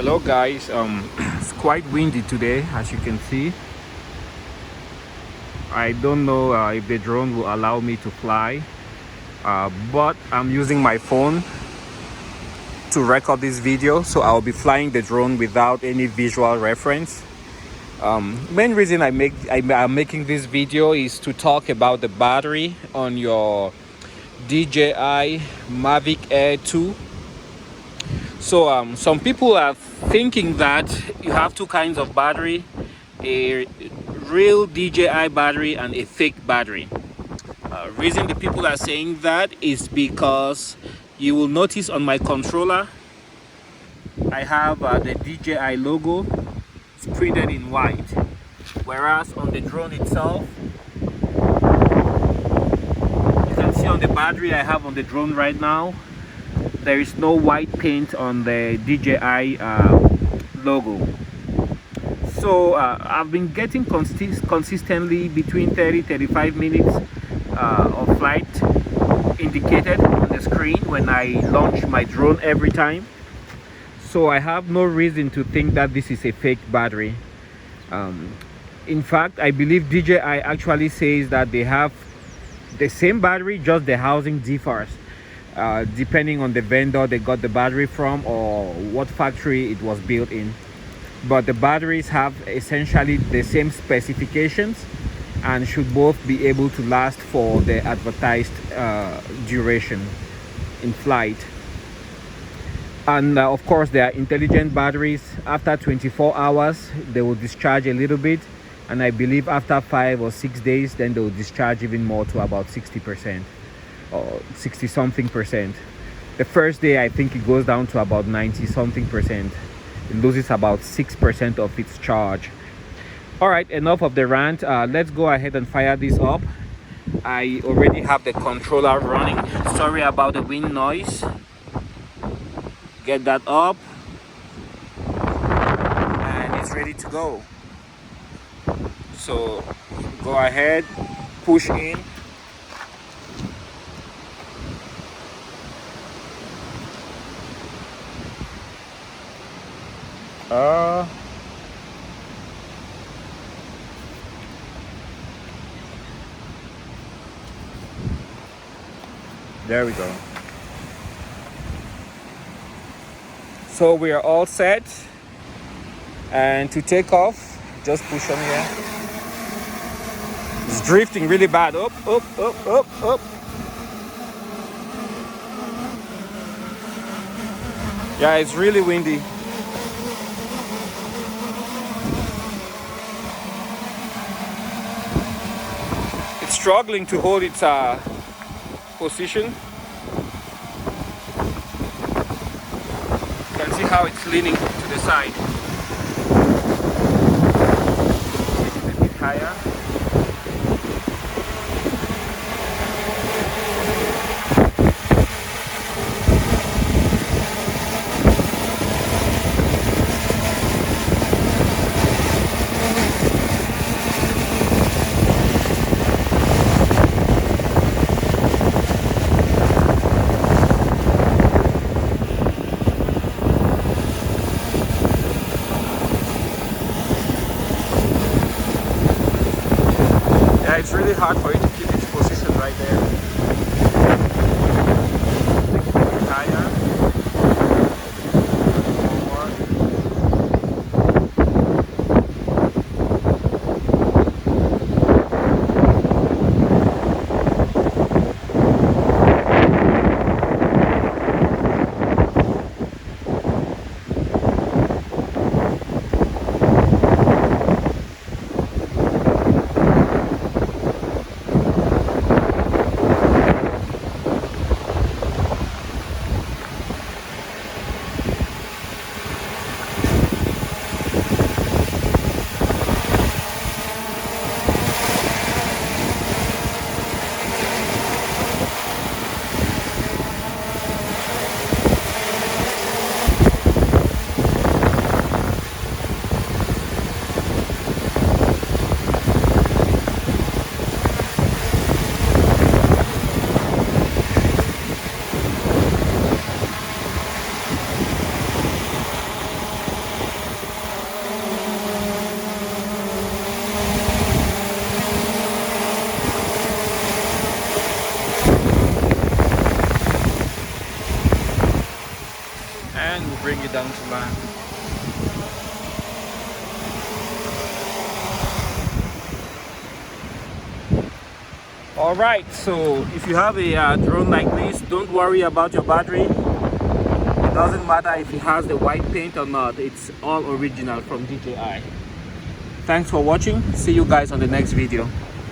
Hello guys, it's quite windy today, as you can see. I don't know if the drone will allow me to fly, but I'm using my phone to record this video, so I'll be flying the drone without any visual reference. Main reason I'm making this video is to talk about the battery on your DJI Mavic Air 2. So some people are thinking that you have two kinds of battery, a real DJI battery and a fake battery. Reason the people are saying that is because you will notice on my controller I have the DJI logo. It's printed in white, whereas on the drone itself, you can see on the battery I have on the drone right now, there is no white paint on the DJI logo. So I've been getting consistently between 30-35 minutes of flight indicated on the screen when I launch my drone every time. So I have no reason to think that this is a fake battery. In fact, I believe DJI actually says that they have the same battery, just the housing differs depending on the vendor they got the battery from or what factory it was built in. But the batteries have essentially the same specifications and should both be able to last for the advertised duration in flight. And of course, they are intelligent batteries. After 24 hours they will discharge a little bit, and I believe after 5 or 6 days then they will discharge even more to about 60% or 60 something percent. The first day I think it goes down to about 90 something percent. It loses about 6% of its charge. All right, enough of the rant. Let's go ahead and fire this up. I already have the controller running. Sorry about the wind noise. Get that up, and it's ready to go. So go ahead, push in. There we go. So we are all set, and to take off, just push on here. It's drifting really bad. Up, up, up, up, up. Yeah, it's really windy. It's struggling to hold its position. You can see how it's leaning to the side. Take it a bit higher. It's really hard for it to keep its position right there. Take it a bit higher. Forward. bring you down to land. All right, so if you have a drone like this, don't worry about your battery. It doesn't matter if it has the white paint or not. It's all original from DJI. Thanks for watching. See you guys on the next video.